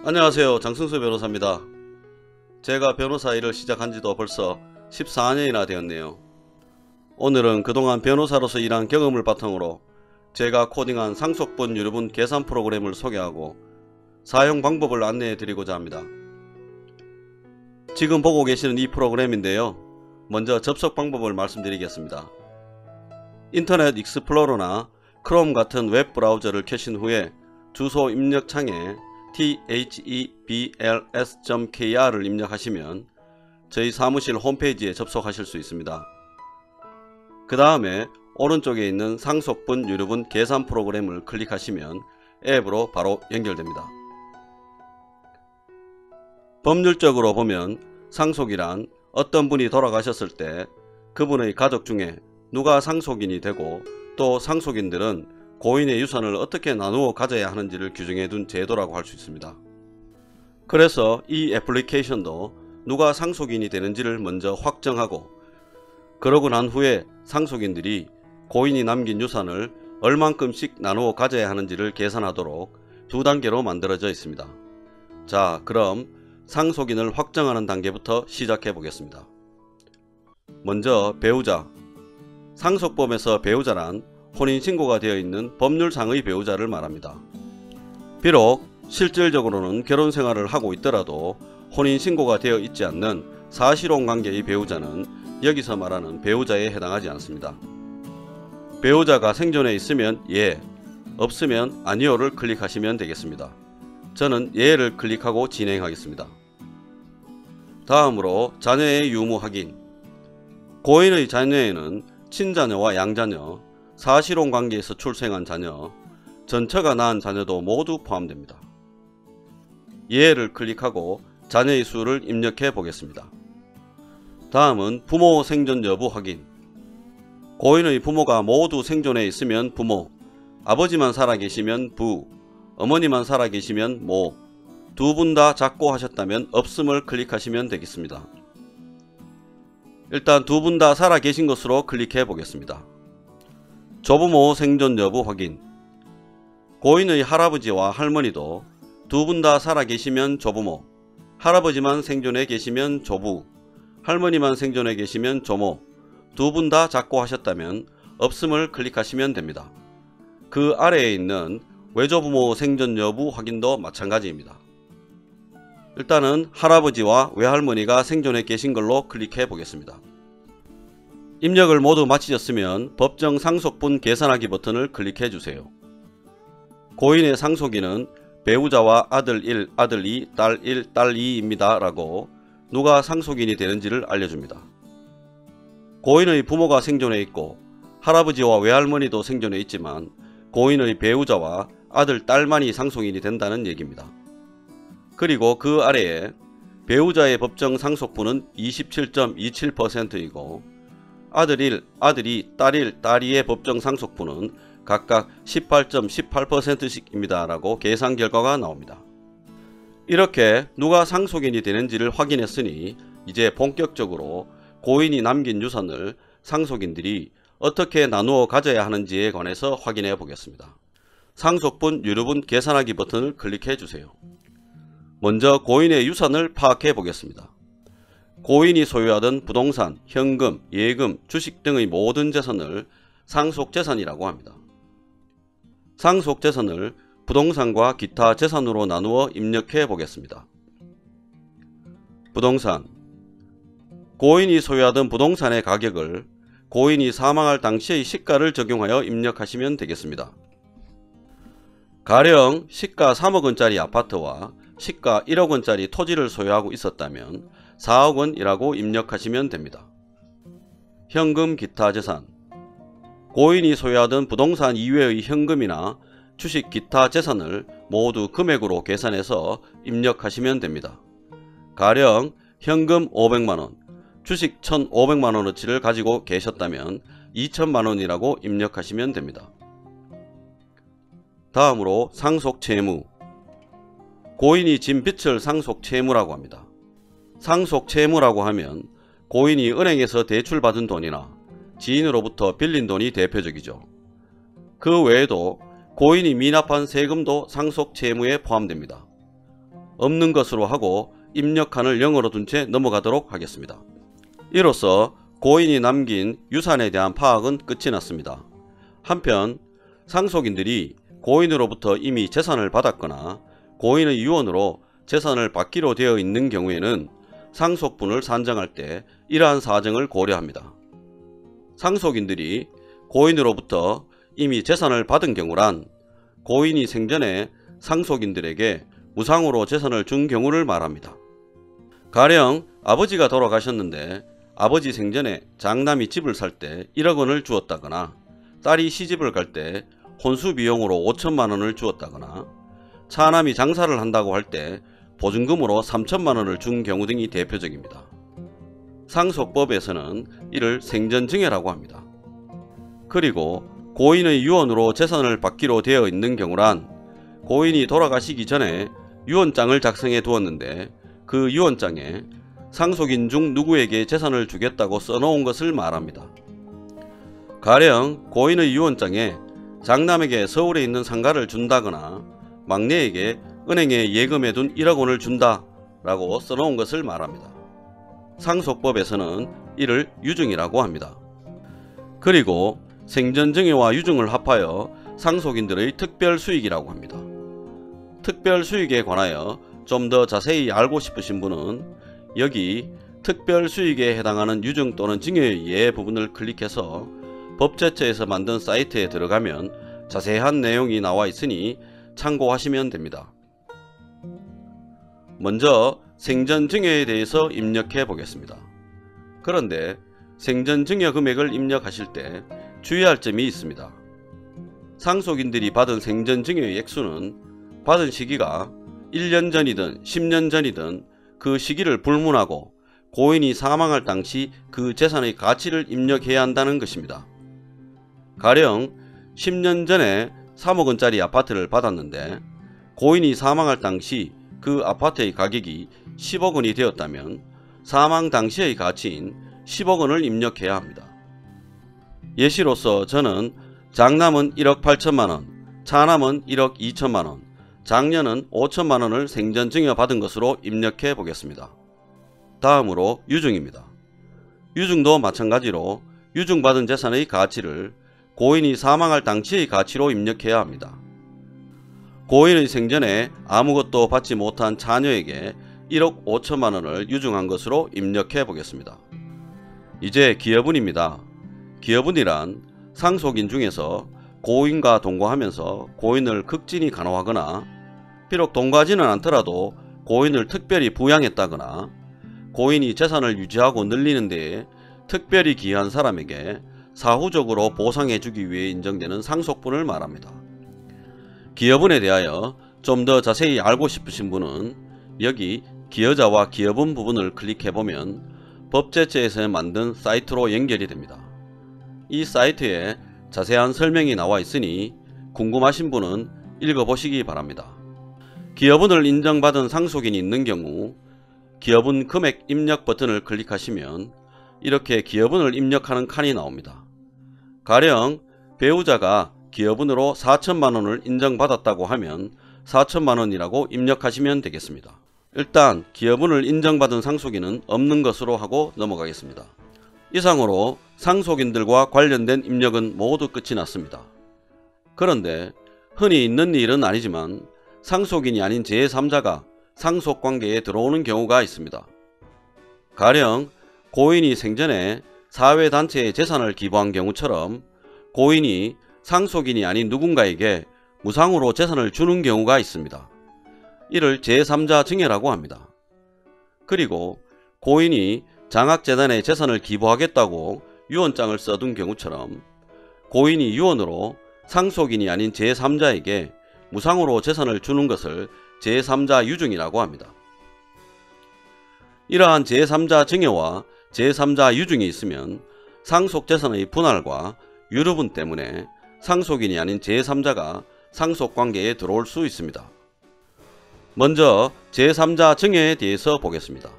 안녕하세요. 장승수 변호사입니다. 제가 변호사 일을 시작한 지도 벌써 14년이나 되었네요. 오늘은 그동안 변호사로서 일한 경험을 바탕으로 제가 코딩한 상속분 유류분 계산 프로그램을 소개하고 사용 방법을 안내해 드리고자 합니다. 지금 보고 계시는 이 프로그램인데요. 먼저 접속 방법을 말씀드리겠습니다. 인터넷 익스플로러나 크롬 같은 웹 브라우저를 켜신 후에 주소 입력창에 thebls.kr을 입력하시면 저희 사무실 홈페이지에 접속하실 수 있습니다. 그 다음에 오른쪽에 있는 상속분 유류분 계산 프로그램을 클릭하시면 앱으로 바로 연결됩니다. 법률적으로 보면 상속이란 어떤 분이 돌아가셨을 때 그분의 가족 중에 누가 상속인이 되고 또 상속인들은 고인의 유산을 어떻게 나누어 가져야 하는지를 규정해 둔 제도라고 할 수 있습니다. 그래서 이 애플리케이션도 누가 상속인이 되는지를 먼저 확정하고 그러고 난 후에 상속인들이 고인이 남긴 유산을 얼만큼씩 나누어 가져야 하는지를 계산하도록 두 단계로 만들어져 있습니다. 자, 그럼 상속인을 확정하는 단계부터 시작해 보겠습니다. 먼저 배우자. 상속법에서 배우자란 혼인신고가 되어 있는 법률상의 배우자를 말합니다. 비록 실질적으로는 결혼생활을 하고 있더라도 혼인신고가 되어 있지 않는 사실혼관계의 배우자는 여기서 말하는 배우자에 해당하지 않습니다. 배우자가 생존해 있으면 예, 없으면 아니오를 클릭하시면 되겠습니다. 저는 예를 클릭하고 진행하겠습니다. 다음으로 자녀의 유무 확인. 고인의 자녀에는 친자녀와 양자녀, 사실혼 관계에서 출생한 자녀, 전처가 낳은 자녀도 모두 포함됩니다. 예를 클릭하고 자녀의 수를 입력해 보겠습니다. 다음은 부모 생존 여부 확인. 고인의 부모가 모두 생존해 있으면 부모, 아버지만 살아계시면 부, 어머니만 살아계시면 모, 두 분 다 작고하셨다면 없음을 클릭하시면 되겠습니다. 일단 두 분 다 살아계신 것으로 클릭해 보겠습니다. 조부모 생존 여부 확인. 고인의 할아버지와 할머니도 두 분 다 살아계시면 조부모, 할아버지만 생존해 계시면 조부, 할머니만 생존해 계시면 조모, 두 분 다 작고하셨다면 없음을 클릭하시면 됩니다. 그 아래에 있는 외조부모 생존 여부 확인도 마찬가지입니다. 일단은 할아버지와 외할머니가 생존해 계신 걸로 클릭해 보겠습니다. 입력을 모두 마치셨으면 법정 상속분 계산하기 버튼을 클릭해 주세요. 고인의 상속인은 배우자와 아들 1, 아들 2, 딸 1, 딸 2입니다 라고 누가 상속인이 되는지를 알려줍니다. 고인의 부모가 생존해 있고 할아버지와 외할머니도 생존해 있지만 고인의 배우자와 아들, 딸만이 상속인이 된다는 얘기입니다. 그리고 그 아래에 배우자의 법정 상속분은 27.27%이고 아들 1, 아들 2, 딸 1, 딸 2의 법정 상속분은 각각 18.18%씩입니다 라고 계산 결과가 나옵니다. 이렇게 누가 상속인이 되는지를 확인했으니 이제 본격적으로 고인이 남긴 유산을 상속인들이 어떻게 나누어 가져야 하는지에 관해서 확인해 보겠습니다. 상속분 유류분 계산하기 버튼을 클릭해 주세요. 먼저 고인의 유산을 파악해 보겠습니다. 고인이 소유하던 부동산, 현금, 예금, 주식 등의 모든 재산을 상속재산이라고 합니다. 상속재산을 부동산과 기타 재산으로 나누어 입력해 보겠습니다. 부동산. 고인이 소유하던 부동산의 가격을 고인이 사망할 당시의 시가를 적용하여 입력하시면 되겠습니다. 가령 시가 3억원짜리 아파트와 시가 1억원짜리 토지를 소유하고 있었다면 4억원이라고 입력하시면 됩니다. 현금 기타 재산. 고인이 소유하던 부동산 이외의 현금이나 주식 기타 재산을 모두 금액으로 계산해서 입력하시면 됩니다. 가령 현금 500만원, 주식 1,500만원어치를 가지고 계셨다면 2천만원이라고 입력하시면 됩니다. 다음으로 상속채무. 고인이 진 빚을 상속채무라고 합니다. 상속채무라고 하면 고인이 은행에서 대출받은 돈이나 지인으로부터 빌린 돈이 대표적이죠. 그 외에도 고인이 미납한 세금도 상속채무에 포함됩니다. 없는 것으로 하고 입력칸을 0으로 둔 채 넘어가도록 하겠습니다. 이로써 고인이 남긴 유산에 대한 파악은 끝이 났습니다. 한편 상속인들이 고인으로부터 이미 재산을 받았거나 고인의 유언으로 재산을 받기로 되어 있는 경우에는 상속분을 산정할 때 이러한 사정을 고려합니다. 상속인들이 고인으로부터 이미 재산을 받은 경우란 고인이 생전에 상속인들에게 무상으로 재산을 준 경우를 말합니다. 가령 아버지가 돌아가셨는데 아버지 생전에 장남이 집을 살 때 1억 원을 주었다거나 딸이 시집을 갈 때 혼수 비용으로 5천만 원을 주었다거나 차남이 장사를 한다고 할 때 보증금으로 3천만 원을 준 경우 등이 대표적입니다. 상속법에서는 이를 생전증여라고 합니다. 그리고 고인의 유언으로 재산을 받기로 되어 있는 경우란 고인이 돌아가시기 전에 유언장을 작성해 두었는데 그 유언장에 상속인 중 누구에게 재산을 주겠다고 써놓은 것을 말합니다. 가령 고인의 유언장에 장남에게 서울에 있는 상가를 준다거나 막내에게 은행에 예금해 둔 1억 원을 준다 라고 써놓은 것을 말합니다. 상속법에서는 이를 유증이라고 합니다. 그리고 생전증여와 유증을 합하여 상속인들의 특별수익이라고 합니다. 특별수익에 관하여 좀 더 자세히 알고 싶으신 분은 여기 특별수익에 해당하는 유증 또는 증여의 예 부분을 클릭해서 법제처에서 만든 사이트에 들어가면 자세한 내용이 나와 있으니 참고하시면 됩니다. 먼저 생전증여에 대해서 입력해 보겠습니다. 그런데 생전증여 금액을 입력하실 때 주의할 점이 있습니다. 상속인들이 받은 생전증여의 액수는 받은 시기가 1년 전이든 10년 전이든 그 시기를 불문하고 고인이 사망할 당시 그 재산의 가치를 입력해야 한다는 것입니다. 가령 10년 전에 3억 원짜리 아파트를 받았는데 고인이 사망할 당시 그 아파트의 가격이 10억 원이 되었다면 사망 당시의 가치인 10억 원을 입력해야 합니다. 예시로서 저는 장남은 1억 8천만 원, 차남은 1억 2천만 원, 장녀는 5천만 원을 생전증여 받은 것으로 입력해 보겠습니다. 다음으로 유증입니다. 유증도 마찬가지로 유증받은 재산의 가치를 고인이 사망할 당시의 가치로 입력해야 합니다. 고인의 생전에 아무것도 받지 못한 자녀에게 1억 5천만 원을 유증한 것으로 입력해 보겠습니다. 이제 기여분입니다. 기여분이란 상속인 중에서 고인과 동거하면서 고인을 극진히 간호하거나 비록 동거하지는 않더라도 고인을 특별히 부양했다거나 고인이 재산을 유지하고 늘리는 데에 특별히 기여한 사람에게 사후적으로 보상해 주기 위해 인정되는 상속분을 말합니다. 기여분에 대하여 좀 더 자세히 알고 싶으신 분은 여기 기여자와 기여분 부분을 클릭해보면 법제처에서 만든 사이트로 연결이 됩니다. 이 사이트에 자세한 설명이 나와 있으니 궁금하신 분은 읽어보시기 바랍니다. 기여분을 인정받은 상속인이 있는 경우 기여분 금액 입력 버튼을 클릭하시면 이렇게 기여분을 입력하는 칸이 나옵니다. 가령 배우자가 기여분으로 4천만 원을 인정받았다고 하면 4천만 원이라고 입력하시면 되겠습니다. 일단 기여분을 인정받은 상속인은 없는 것으로 하고 넘어가겠습니다. 이상으로 상속인들과 관련된 입력은 모두 끝이 났습니다. 그런데 흔히 있는 일은 아니지만 상속인이 아닌 제3자가 상속관계에 들어오는 경우가 있습니다. 가령 고인이 생전에 사회단체에 재산을 기부한 경우처럼 고인이 상속인이 아닌 누군가에게 무상으로 재산을 주는 경우가 있습니다. 이를 제3자 증여라고 합니다. 그리고 고인이 장학재단에 재산을 기부하겠다고 유언장을 써둔 경우처럼 고인이 유언으로 상속인이 아닌 제3자에게 무상으로 재산을 주는 것을 제3자 유증이라고 합니다. 이러한 제3자 증여와 제3자 유증이 있으면 상속재산의 분할과 유류분 때문에 상속인이 아닌 제3자가 상속관계에 들어올 수 있습니다. 먼저 제3자 증여에 대해서 보겠습니다.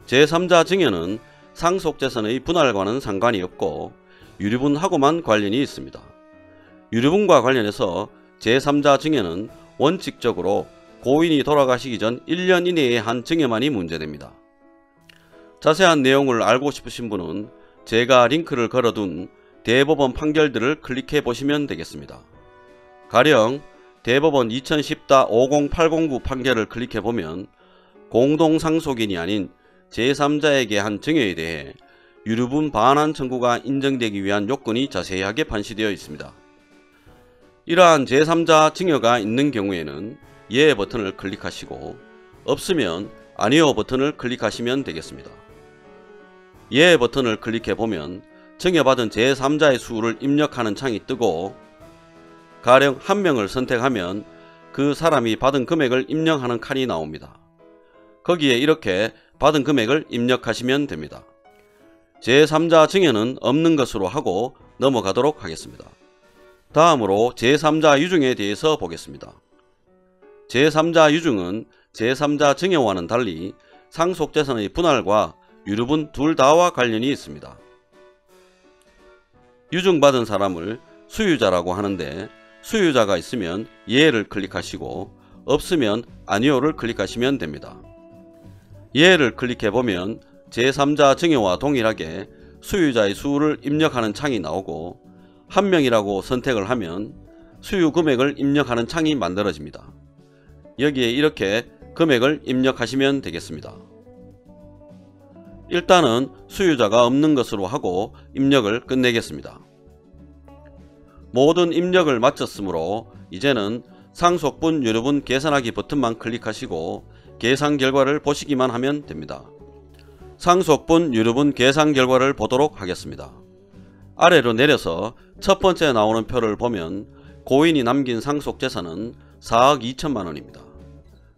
제3자 증여는 상속재산의 분할과는 상관이 없고 유류분하고만 관련이 있습니다. 유류분과 관련해서 제3자 증여는 원칙적으로 고인이 돌아가시기 전 1년 이내에 한 증여만이 문제됩니다. 자세한 내용을 알고 싶으신 분은 제가 링크를 걸어둔 대법원 판결들을 클릭해 보시면 되겠습니다. 가령 대법원 2010-50809 판결을 클릭해 보면 공동상속인이 아닌 제3자에게 한 증여에 대해 유류분 반환 청구가 인정되기 위한 요건이 자세하게 판시되어 있습니다. 이러한 제3자 증여가 있는 경우에는 예 버튼을 클릭하시고 없으면 아니요 버튼을 클릭하시면 되겠습니다. 예 버튼을 클릭해 보면 증여받은 제3자의 수를 입력하는 창이 뜨고 가령 한 명을 선택하면 그 사람이 받은 금액을 입력하는 칸이 나옵니다. 거기에 이렇게 받은 금액을 입력하시면 됩니다. 제3자 증여는 없는 것으로 하고 넘어가도록 하겠습니다. 다음으로 제3자 유증에 대해서 보겠습니다. 제3자 유증은 제3자 증여와는 달리 상속재산의 분할과 유류분 둘 다와 관련이 있습니다. 유증받은 사람을 수유자라고 하는데 수유자가 있으면 예를 클릭하시고 없으면 아니요를 클릭하시면 됩니다. 예를 클릭해보면 제3자 증여와 동일하게 수유자의 수를 입력하는 창이 나오고 한 명이라고 선택을 하면 수유 금액을 입력하는 창이 만들어집니다. 여기에 이렇게 금액을 입력하시면 되겠습니다. 일단은 수유자가 없는 것으로 하고 입력을 끝내겠습니다. 모든 입력을 마쳤으므로 이제는 상속분 유류분 계산하기 버튼만 클릭하시고 계산 결과를 보시기만 하면 됩니다. 상속분 유류분 계산 결과를 보도록 하겠습니다. 아래로 내려서 첫 번째 나오는 표를 보면 고인이 남긴 상속재산은 4억 2천만 원입니다.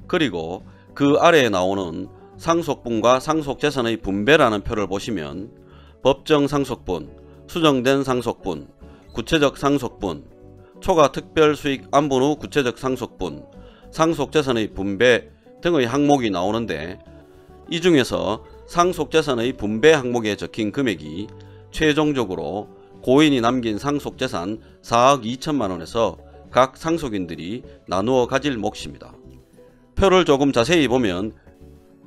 그리고 그 아래에 나오는 상속분과 상속재산의 분배라는 표를 보시면 법정 상속분, 수정된 상속분, 구체적 상속분, 초과 특별수익 안분 후 구체적 상속분, 상속재산의 분배 등의 항목이 나오는데 이 중에서 상속재산의 분배 항목에 적힌 금액이 최종적으로 고인이 남긴 상속재산 4억 2천만 원에서 각 상속인들이 나누어 가질 몫입니다. 표를 조금 자세히 보면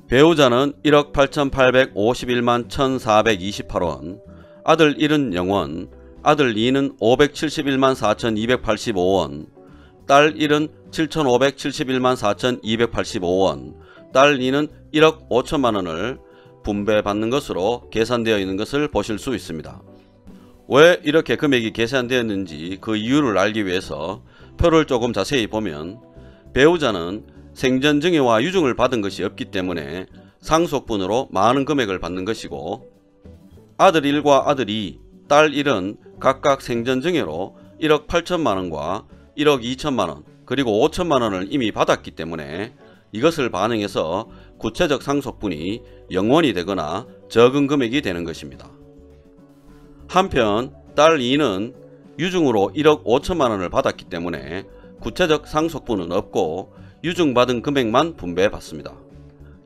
배우자는 1억 8,851만 1,428원, 아들 1은 0원, 아들 2는 571만 4,285원, 딸 1은 7,571만 4,285원, 딸 2는 1억 5천만원을 분배받는 것으로 계산되어 있는 것을 보실 수 있습니다. 왜 이렇게 금액이 계산되었는지 그 이유를 알기 위해서 표를 조금 자세히 보면 배우자는 생전 증여와 유증을 받은 것이 없기 때문에 상속분으로 많은 금액을 받는 것이고 아들 1과 아들 2, 딸 1은 각각 생전 증여로 1억 8천만원과 1억 2천만원 그리고 5천만원을 이미 받았기 때문에 이것을 반영해서 구체적 상속분이 0원이 되거나 적은 금액이 되는 것입니다. 한편 딸 2는 유증으로 1억 5천만원을 받았기 때문에 구체적 상속분은 없고 유증받은 금액만 분배받습니다.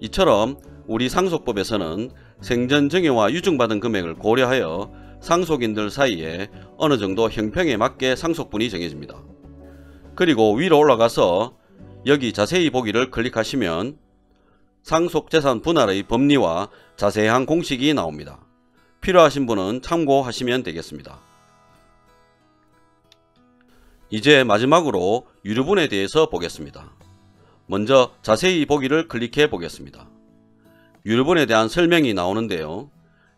이처럼 우리 상속법에서는 생전 증여와 유증받은 금액을 고려하여 상속인들 사이에 어느 정도 형평에 맞게 상속분이 정해집니다. 그리고 위로 올라가서 여기 자세히 보기를 클릭하시면 상속재산 분할의 법리와 자세한 공식이 나옵니다. 필요하신 분은 참고하시면 되겠습니다. 이제 마지막으로 유류분에 대해서 보겠습니다. 먼저 자세히 보기를 클릭해 보겠습니다. 유류분에 대한 설명이 나오는데요.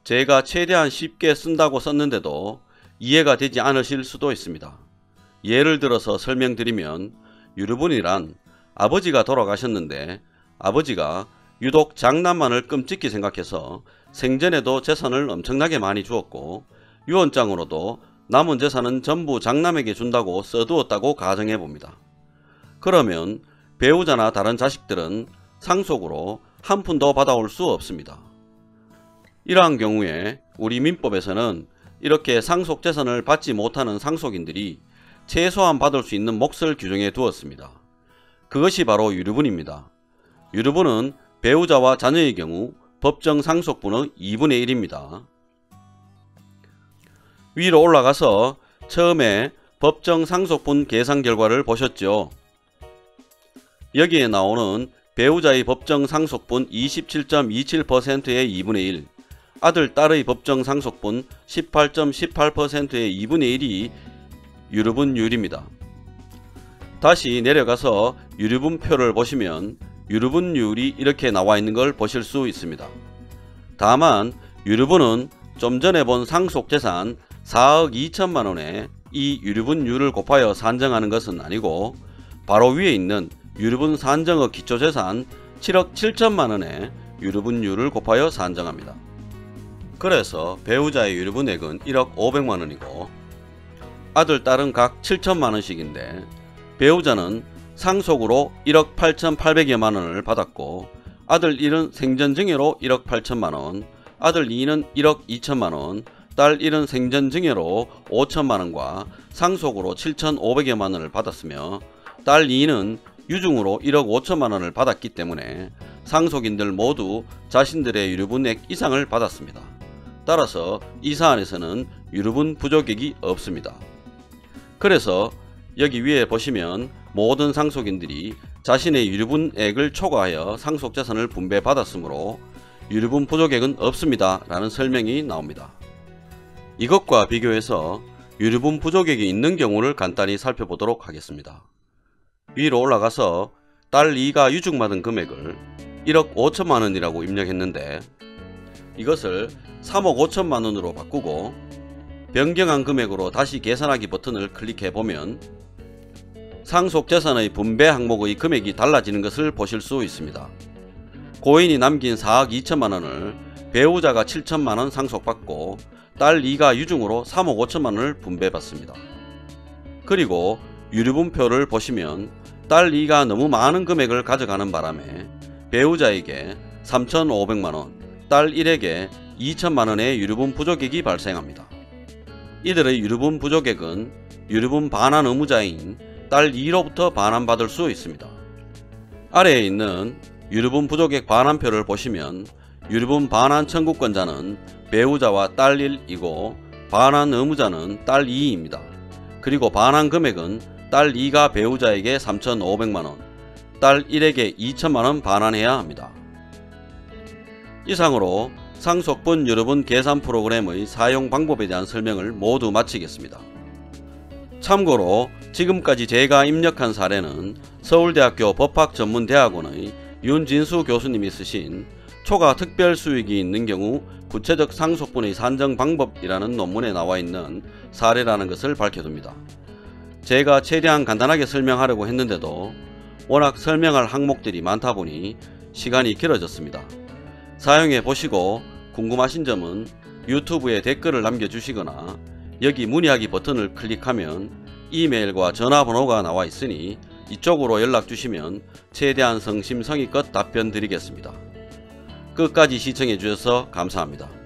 제가 최대한 쉽게 쓴다고 썼는데도 이해가 되지 않으실 수도 있습니다. 예를 들어서 설명드리면 유류분이란 아버지가 돌아가셨는데 아버지가 유독 장남만을 끔찍히 생각해서 생전에도 재산을 엄청나게 많이 주었고 유언장으로도 남은 재산은 전부 장남에게 준다고 써두었다고 가정해 봅니다. 그러면 배우자나 다른 자식들은 상속으로 한 푼도 받아올 수 없습니다. 이러한 경우에 우리 민법에서는 이렇게 상속재산을 받지 못하는 상속인들이 최소한 받을 수 있는 몫을 규정해 두었습니다. 그것이 바로 유류분입니다. 유류분은 배우자와 자녀의 경우 법정 상속분의 2분의 1입니다. 위로 올라가서 처음에 법정 상속분 계산 결과를 보셨죠. 여기에 나오는 배우자의 법정 상속분 27.27%의 2분의 1, 아들, 딸의 법정 상속분 18.18%의 2분의 1이 유류분율입니다. 다시 내려가서 유류분표를 보시면 유류분율이 이렇게 나와 있는 걸 보실 수 있습니다. 다만 유류분은 좀 전에 본 상속재산 4억 2천만 원에 이 유류분율을 곱하여 산정하는 것은 아니고 바로 위에 있는 유류분 산정의 기초재산 7억 7천만 원에 유류분율을 곱하여 산정합니다. 그래서 배우자의 유류분액은 1억 500만 원이고 아들, 딸은 각 7천만 원씩인데 배우자는 상속으로 1억 8,800여만 원을 받았고 아들 1은 생전증여로 1억 8천만 원, 아들 2는 1억 2천만 원, 딸 1은 생전증여로 5천만 원과 상속으로 7,500여만 원을 받았으며 딸 2는 유증으로 1억 5천만 원을 받았기 때문에 상속인들 모두 자신들의 유류분액 이상을 받았습니다. 따라서 이 사안에서는 유류분 부족액이 없습니다. 그래서 여기 위에 보시면 모든 상속인들이 자신의 유류분액을 초과하여 상속재산을 분배받았으므로 유류분 부족액은 없습니다 라는 설명이 나옵니다. 이것과 비교해서 유류분 부족액이 있는 경우를 간단히 살펴보도록 하겠습니다. 위로 올라가서 딸 2가 유증받은 금액을 1억 5천만 원이라고 입력했는데 이것을 3억 5천만 원으로 바꾸고 변경한 금액으로 다시 계산하기 버튼을 클릭해보면 상속재산의 분배 항목의 금액이 달라지는 것을 보실 수 있습니다. 고인이 남긴 4억 2천만 원을 배우자가 7천만 원 상속받고 딸 2가 유증으로 3억 5천만 원을 분배받습니다. 그리고 유류분표를 보시면 딸 2가 너무 많은 금액을 가져가는 바람에 배우자에게 3,500만 원, 딸 1에게 2천만 원의 유류분 부족액이 발생합니다. 이들의 유류분 부족액은 유류분 반환 의무자인 딸 2로부터 반환받을 수 있습니다. 아래에 있는 유류분 부족액 반환표를 보시면 유류분 반환 청구권자는 배우자와 딸 1이고 반환 의무자는 딸 2입니다. 그리고 반환 금액은 딸 2가 배우자에게 3,500만 원, 딸 1에게 2천만 원 반환해야 합니다. 이상으로 상속분 유류분 계산 프로그램의 사용 방법에 대한 설명을 모두 마치겠습니다. 참고로 지금까지 제가 입력한 사례는 서울대학교 법학전문대학원의 윤진수 교수님이 쓰신 초과 특별수익이 있는 경우 구체적 상속분의 산정 방법이라는 논문에 나와 있는 사례라는 것을 밝혀둡니다. 제가 최대한 간단하게 설명하려고 했는데도 워낙 설명할 항목들이 많다 보니 시간이 길어졌습니다. 사용해 보시고 궁금하신 점은 유튜브에 댓글을 남겨주시거나 여기 문의하기 버튼을 클릭하면 이메일과 전화번호가 나와 있으니 이쪽으로 연락 주시면 최대한 성심성의껏 답변 드리겠습니다. 끝까지 시청해 주셔서 감사합니다.